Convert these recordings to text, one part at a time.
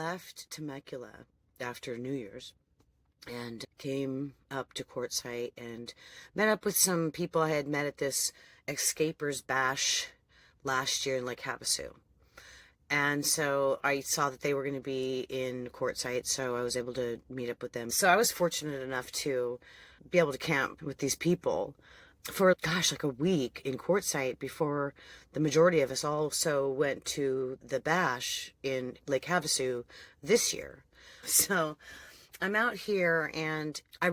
left Temecula after New Year's and came up to Quartzsite and met up with some people I had met at this Xscapers Bash last year in Lake Havasu. And so I saw that they were going to be in Quartzsite, so I was able to meet up with them. So I was fortunate enough to be able to camp with these people for, like a week in Quartzsite before the majority of us also went to the Bash in Lake Havasu this year. So I'm out here and I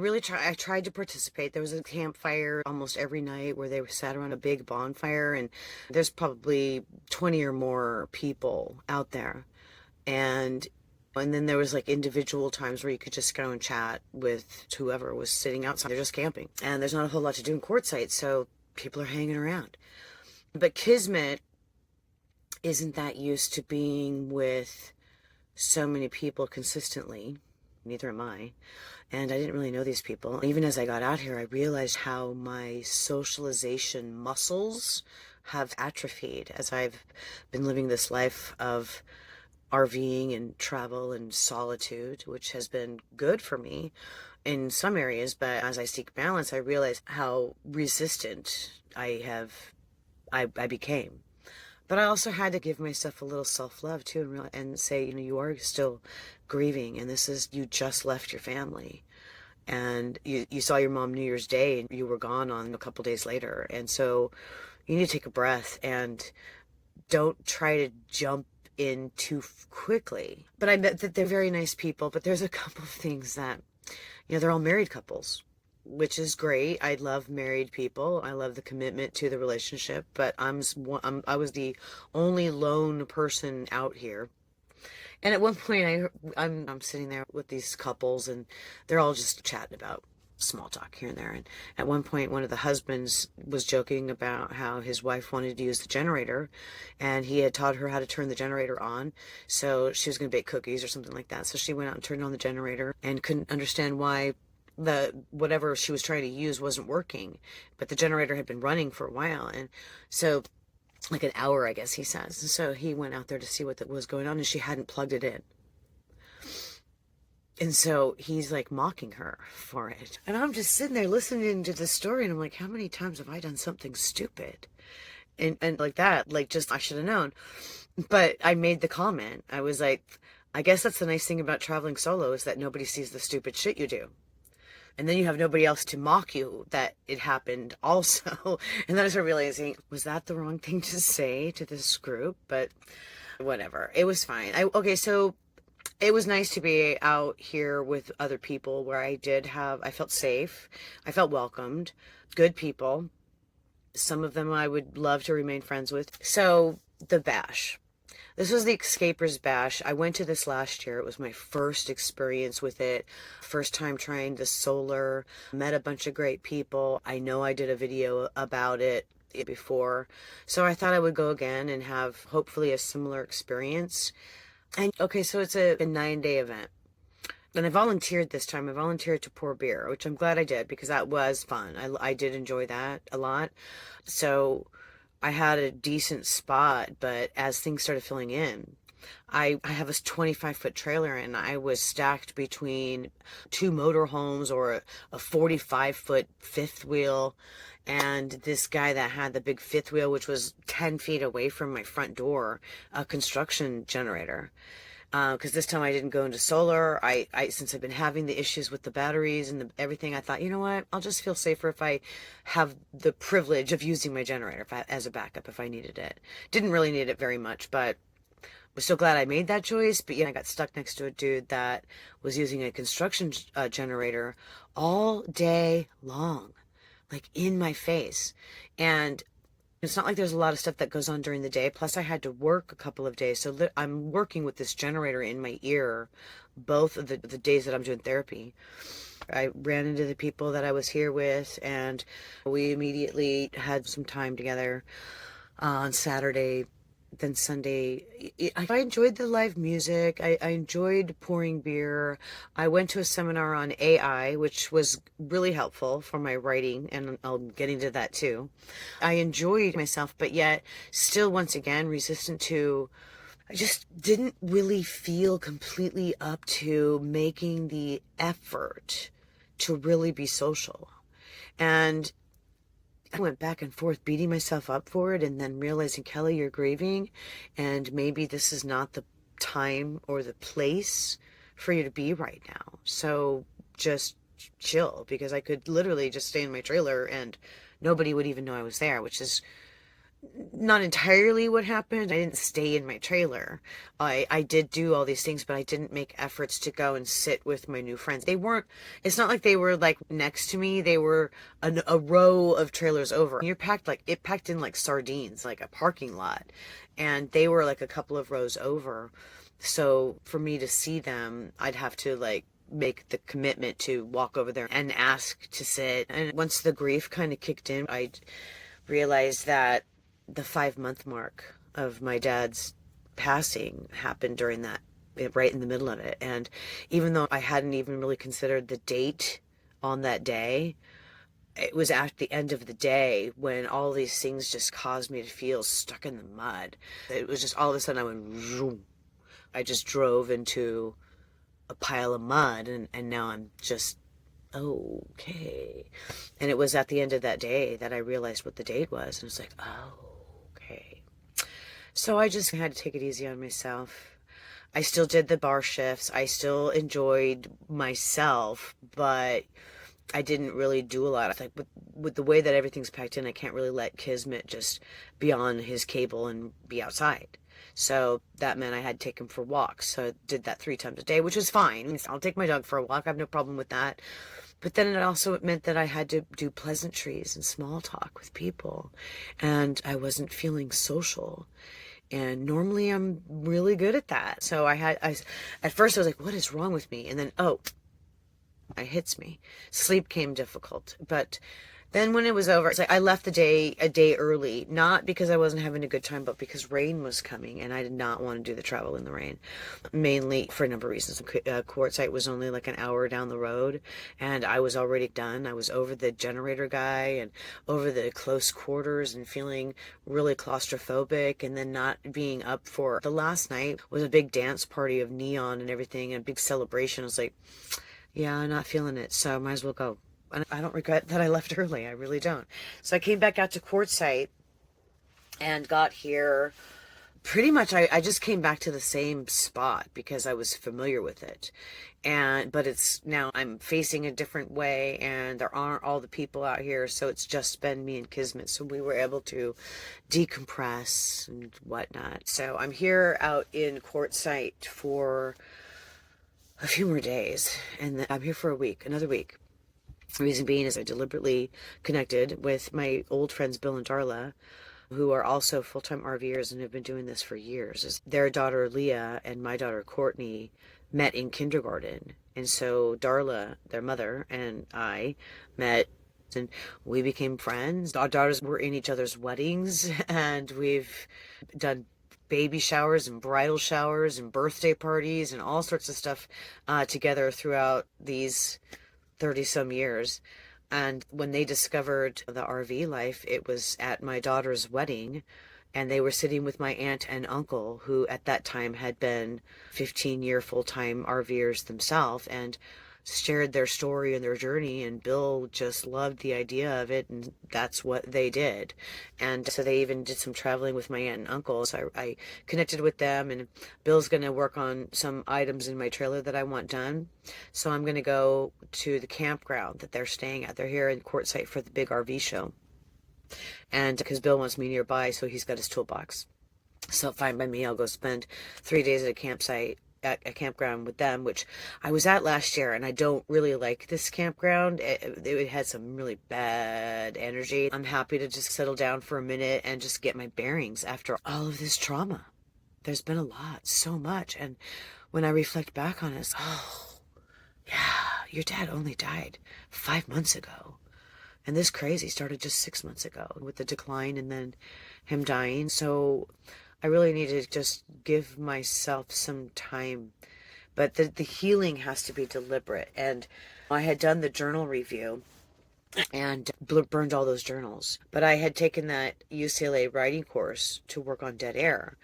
tried to participate. There was a campfire almost every night where they sat around a big bonfire, and there's probably 20 or more people out there. And then there was like individual times where you could just go and chat with whoever was sitting outside. They're just camping. And there's not a whole lot to do in Quartzsite, so people are hanging around. But Kismet isn't that used to being with so many people consistently. Neither am I. And I didn't really know these people. Even as I got out here, I realized how my socialization muscles have atrophied as I've been living this life of RVing and travel and solitude, which has been good for me in some areas. But as I seek balance, I realize how resistant I became. But I also had to give myself a little self-love too, and say, you are still grieving, and you just left your family, and you saw your mom New Year's Day, and you were gone on a couple days later, and so you need to take a breath and don't try to jump in too quickly. But I bet that they're very nice people, but there's a couple of things that, they're all married couples, which is great. I love married people. I love the commitment to the relationship, but I was the only lone person out here. And at one point I'm sitting there with these couples, and they're all just chatting about small talk here and there. And at one point, one of the husbands was joking about how his wife wanted to use the generator, and he had taught her how to turn the generator on. So she was going to bake cookies or something like that. So she went out and turned on the generator and couldn't understand why whatever she was trying to use wasn't working, but the generator had been running for a while, and so like an hour, I guess he says. And so he went out there to see what was going on, and she hadn't plugged it in. And so he's like mocking her for it. And I'm just sitting there listening to this story, and I'm like, how many times have I done something stupid? And like that, like just I should have known. But I made the comment. I was like, I guess that's the nice thing about traveling solo, is that nobody sees the stupid shit you do. And then you have nobody else to mock you that it happened also. And then I started realizing, was that the wrong thing to say to this group? But whatever. It was fine. So it was nice to be out here with other people where I felt safe. I felt welcomed. Good people. Some of them I would love to remain friends with. So the bash. This was the Xscapers Bash. I went to this last year. It was my first experience with it. First time trying the solar. Met a bunch of great people. I know I did a video about it before. So I thought I would go again and have hopefully a similar experience. And so it's a 9-day event. And I volunteered this time. I volunteered to pour beer, which I'm glad I did because that was fun. I did enjoy that a lot. So I had a decent spot, but as things started filling in, I have a 25-foot trailer, and I was stacked between 2 motorhomes or a 45-foot fifth wheel, and this guy that had the big fifth wheel, which was 10 feet away from my front door, a construction generator. Because this time I didn't go into solar. Since I've been having the issues with the batteries and everything, I thought, you know what? I'll just feel safer if I have the privilege of using my generator as a backup if I needed it. Didn't really need it very much, but was so glad I made that choice. But I got stuck next to a dude that was using a construction generator all day long, like in my face. And it's not like there's a lot of stuff that goes on during the day. Plus, I had to work a couple of days. So I'm working with this generator in my ear both of the days that I'm doing therapy. I ran into the people that I was here with, and we immediately had some time together on Saturday. Then Sunday, I enjoyed the live music. I enjoyed pouring beer. I went to a seminar on AI, which was really helpful for my writing, and I'll get into that too. I enjoyed myself, but yet still, once again, resistant to I just didn't really feel completely up to making the effort to really be social. And I went back and forth beating myself up for it, and then realizing, Kelly, you're grieving, and maybe this is not the time or the place for you to be right now. So just chill, because I could literally just stay in my trailer and nobody would even know I was there, which is not entirely what happened. I didn't stay in my trailer. I did do all these things, but I didn't make efforts to go and sit with my new friends. They weren't, it's not like they were like next to me. They were a row of trailers over. You're packed, like it packed in like sardines, like a parking lot. And they were like a couple of rows over. So for me to see them, I'd have to like make the commitment to walk over there and ask to sit. And once the grief kind of kicked in, I realized that the 5-month mark of my dad's passing happened during that, right in the middle of it. And even though I hadn't even really considered the date on that day, it was at the end of the day when all these things just caused me to feel stuck in the mud. It was just all of a sudden I went zoom. I just drove into a pile of mud, and now I'm just okay. And it was at the end of that day that I realized what the date was, and it's like, oh, okay. So I just had to take it easy on myself. I still did the bar shifts. I still enjoyed myself, but I didn't really do a lot. Like with the way that everything's packed in, I can't really let Kismet just be on his cable and be outside. So that meant I had to take him for walks. So I did that 3 times a day, which was fine. I'll take my dog for a walk. I have no problem with that. But then it also meant that I had to do pleasantries and small talk with people. And I wasn't feeling social. And normally I'm really good at that. So at first I was like, what is wrong with me? And then, it hits me. Sleep came difficult. But then when it was over, it's like I left a day early, not because I wasn't having a good time, but because rain was coming and I did not want to do the travel in the rain, mainly for a number of reasons. Quartzsite was only like an hour down the road and I was already done. I was over the generator guy and over the close quarters and feeling really claustrophobic, and then not being up for the last night was a big dance party of neon and everything and a big celebration. I was like, yeah, I'm not feeling it, so I might as well go. And I don't regret that I left early. I really don't. So I came back out to Quartzsite and got here. Pretty much, I just came back to the same spot because I was familiar with it. But it's now I'm facing a different way and there aren't all the people out here. So it's just been me and Kismet. So we were able to decompress and whatnot. So I'm here out in Quartzsite for a few more days, and then I'm here for a week, another week. The reason being is I deliberately connected with my old friends Bill and Darla, who are also full-time RVers and have been doing this for years. Their daughter Leah and my daughter Courtney met in kindergarten, and so Darla, their mother, and I met and we became friends. Our daughters were in each other's weddings, and we've done baby showers and bridal showers and birthday parties and all sorts of stuff together throughout these 30-some years. And when they discovered the RV life, it was at my daughter's wedding, and they were sitting with my aunt and uncle, who at that time had been 15-year full-time RVers themselves, and shared their story and their journey, and Bill just loved the idea of it, and that's what they did. And so they even did some traveling with my aunt and uncle. So I connected with them, and Bill's going to work on some items in my trailer that I want done. So I'm going to go to the campground that they're staying at. They're here in Quartzsite for the big RV show. And because Bill wants me nearby, so he's got his toolbox. So fine by me, I'll go spend 3 days at a campground with them, which I was at last year, and I don't really like this campground. It had some really bad energy. I'm happy to just settle down for a minute and just get my bearings after all of this trauma. There's been a lot, so much, and when I reflect back on it, it's, oh, yeah, your dad only died 5 months ago. And this crazy started just 6 months ago with the decline and then him dying. So I really need to just give myself some time. But the healing has to be deliberate. And I had done the journal review, and burned all those journals. But I had taken that UCLA writing course to work on dead air.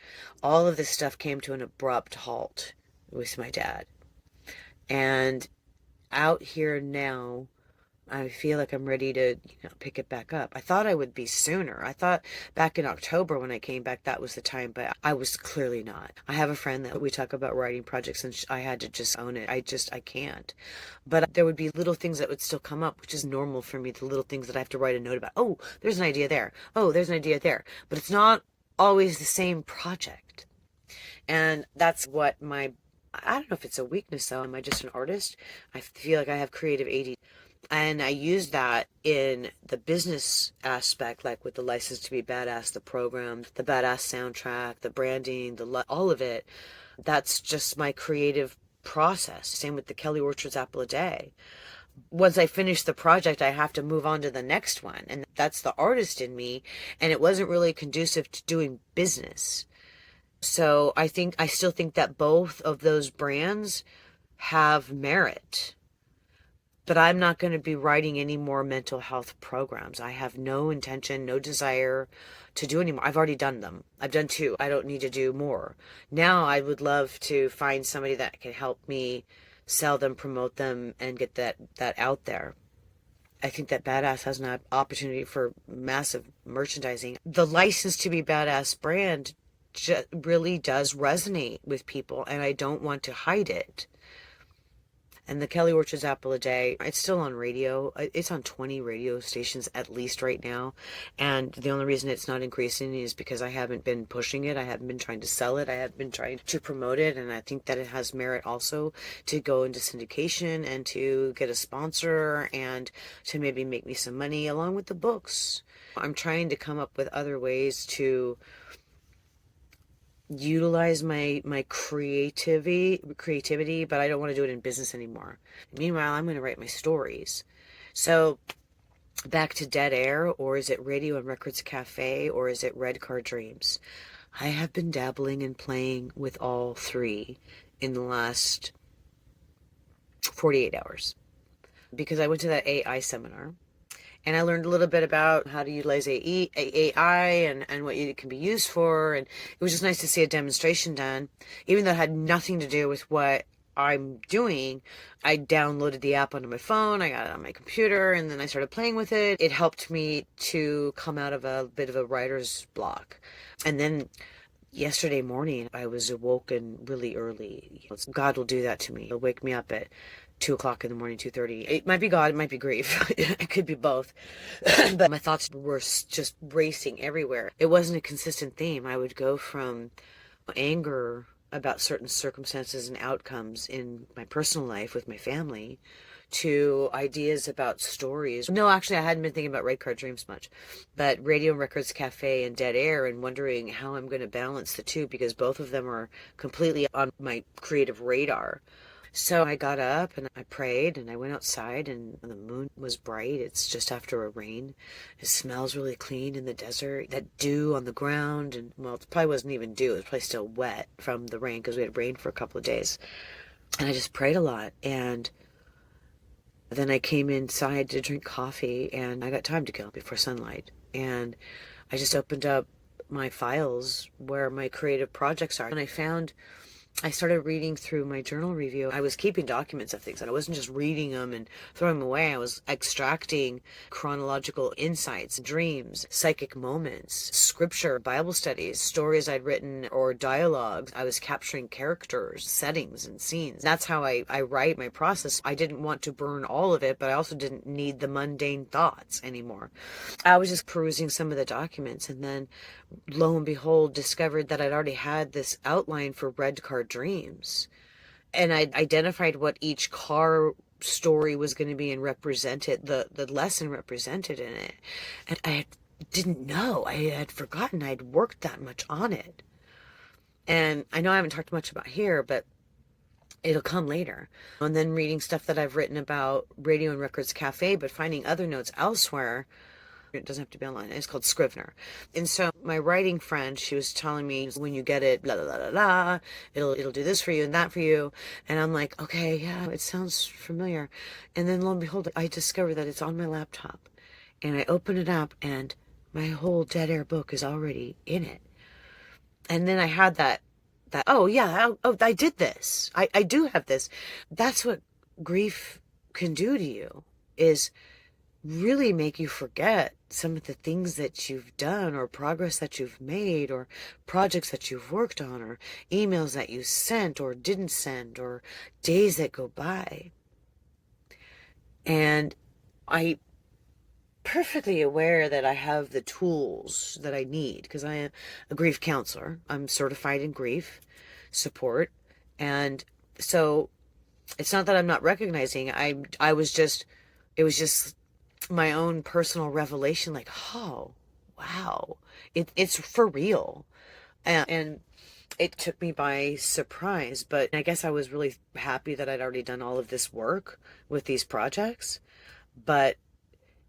All of this stuff came to an abrupt halt with my dad. And out here now, I feel like I'm ready to, pick it back up. I thought I would be sooner. I thought back in October when I came back, that was the time, but I was clearly not. I have a friend that we talk about writing projects, and I had to just own it. I can't. But there would be little things that would still come up, which is normal for me, the little things that I have to write a note about. Oh, there's an idea there. Oh, there's an idea there. But it's not always the same project. And that's what I don't know if it's a weakness though. Am I just an artist? I feel like I have creative ADD. And I use that in the business aspect, like with the License to Be Badass, the program, the Badass soundtrack, the branding, all of it. That's just my creative process. Same with the Kelly Orchard's Apple a Day. Once I finish the project, I have to move on to the next one. And that's the artist in me. And it wasn't really conducive to doing business. So I still think that both of those brands have merit. But I'm not going to be writing any more mental health programs. I have no intention, no desire to do any more. I've already done them. I've done 2. I don't need to do more. Now I would love to find somebody that can help me sell them, promote them, and get that out there. I think that Badass has an opportunity for massive merchandising. The License to Be Badass brand really does resonate with people, and I don't want to hide it. And the Kelly Orchard's Apple a Day, it's still on radio. It's on 20 radio stations at least right now. And the only reason it's not increasing is because I haven't been pushing it. I haven't been trying to sell it. I haven't been trying to promote it. And I think that it has merit also to go into syndication and to get a sponsor and to maybe make me some money along with the books. I'm trying to come up with other ways to utilize my creativity, but I don't want to do it in business anymore. Meanwhile, I'm going to write my stories. So back to dead air, or is it radio and records cafe, or is it red car dreams? I have been dabbling and playing with all 3 in the last 48 hours because I went to that AI seminar. And I learned a little bit about how to utilize AI and what it can be used for. And it was just nice to see a demonstration done. Even though it had nothing to do with what I'm doing, I downloaded the app onto my phone. I got it on my computer, and then I started playing with it. It helped me to come out of a bit of a writer's block. And then yesterday morning, I was awoken really early. God will do that to me. He'll wake me up at 2 o'clock in the morning, 2:30. It might be God, it might be grief. It could be both. But my thoughts were just racing everywhere. It wasn't a consistent theme. I would go from anger about certain circumstances and outcomes in my personal life with my family to ideas about stories. No, actually, I hadn't been thinking about Red Car Dreams much, but Radio and Records Cafe and Dead Air, and wondering how I'm going to balance the two because both of them are completely on my creative radar. So I got up and I prayed and I went outside, and the moon was bright. It's just after a rain. It smells really clean in the desert. That dew on the ground, and well, it probably wasn't even dew. It was probably still wet from the rain because we had rain for a couple of days. And I just prayed a lot. And then I came inside to drink coffee, and I got time to kill before sunlight. And I just opened up my files where my creative projects are. And I started reading through my journal review. I was keeping documents of things, and I wasn't just reading them and throwing them away. I was extracting chronological insights, dreams, psychic moments, scripture, Bible studies, stories I'd written, or dialogues. I was capturing characters, settings, and scenes. That's how I write my process. I didn't want to burn all of it, but I also didn't need the mundane thoughts anymore. I was just perusing some of the documents, and then lo and behold, discovered that I'd already had this outline for Red Car Dreams. And I identified what each car story was going to be and represented, the lesson represented in it. And I didn't know. I had forgotten I'd worked that much on it. And I know I haven't talked much about here, but it'll come later. And then reading stuff that I've written about Radio and Records Cafe, but finding other notes elsewhere It doesn't have to be online. It's called Scrivener. And so my writing friend, she was telling me, when you get it, blah, blah, blah, blah, blah, it'll do this for you and that for you. And I'm like, okay, yeah, it sounds familiar. And then lo and behold, I discovered that it's on my laptop. And I open it up and my whole dead air book is already in it. And then I had that, oh yeah, I did this. I do have this. That's what grief can do to you, is really make you forget some of the things that you've done, or progress that you've made, or projects that you've worked on, or emails that you sent or didn't send, or days that go by. And I perfectly aware that I have the tools that I need, because I am a grief counselor. I'm certified in grief support. And so it's not that I'm not recognizing. I was just, it was just my own personal revelation, like, oh, wow, it's for real. And it took me by surprise, but I guess I was really happy that I'd already done all of this work with these projects. But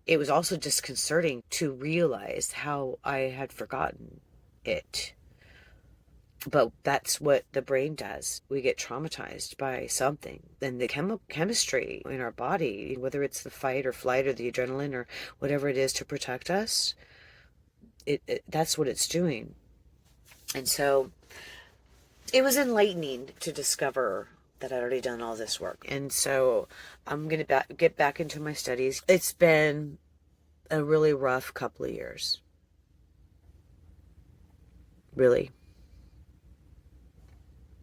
it was also disconcerting to realize how I had forgotten it. But that's what the brain does. We get traumatized by something. And the chemistry in our body, whether it's the fight or flight or the adrenaline or whatever it is to protect us, that's what it's doing. And so it was enlightening to discover that I'd already done all this work. And so I'm going to get back into my studies. It's been a really rough couple of years. Really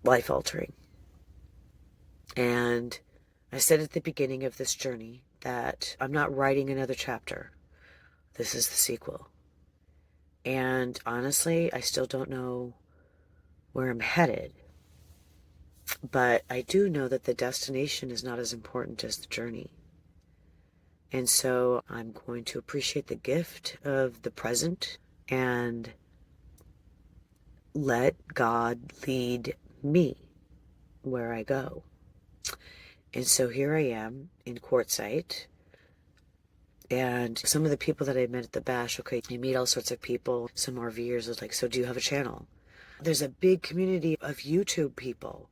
life-altering. And I said at the beginning of this journey that I'm not writing another chapter. This is the sequel. And honestly, I still don't know where I'm headed. But I do know that the destination is not as important as the journey. And so I'm going to appreciate the gift of the present and let God lead me where I go. And so here I am in Quartzsite. And some of the people that I met at the bash, okay, you meet all sorts of people. Some RVers was like, so do you have a channel? There's a big community of YouTube people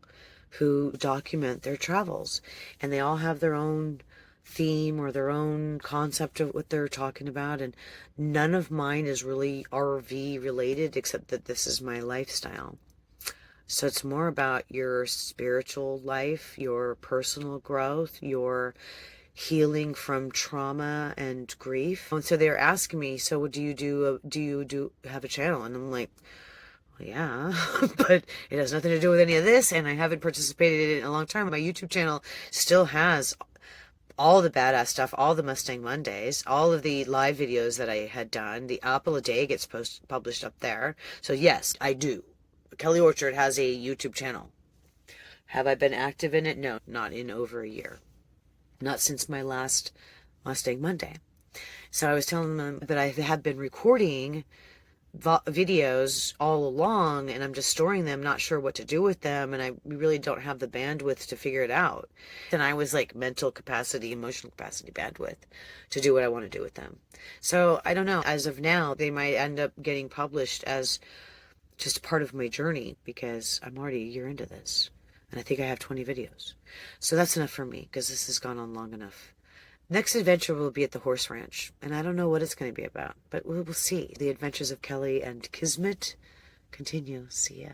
who document their travels, and they all have their own theme or their own concept of what they're talking about, and none of mine is really RV related, except that this is my lifestyle. So it's more about your spiritual life, your personal growth, your healing from trauma and grief. And so they're asking me, so do you have a channel? And I'm like, well, yeah, but it has nothing to do with any of this, and I haven't participated in it in a long time. My YouTube channel still has all the badass stuff, all the Mustang Mondays, all of the live videos that I had done. The apple a day gets published up there. So yes, I do. Kelly Orchard has a YouTube channel. Have I been active in it? No, not in over a year. Not since my last Mustang Monday. So I was telling them that I have been recording videos all along, and I'm just storing them, not sure what to do with them, and I really don't have the bandwidth to figure it out. And I was like mental capacity, emotional capacity, bandwidth to do what I want to do with them. So I don't know. As of now, they might end up getting published as just part of my journey, because I'm already a year into this, and I think I have 20 videos. So that's enough for me, because this has gone on long enough. Next adventure will be at the horse ranch, and I don't know what it's going to be about, but we'll see. The adventures of Kelly and Kismet continue. See ya.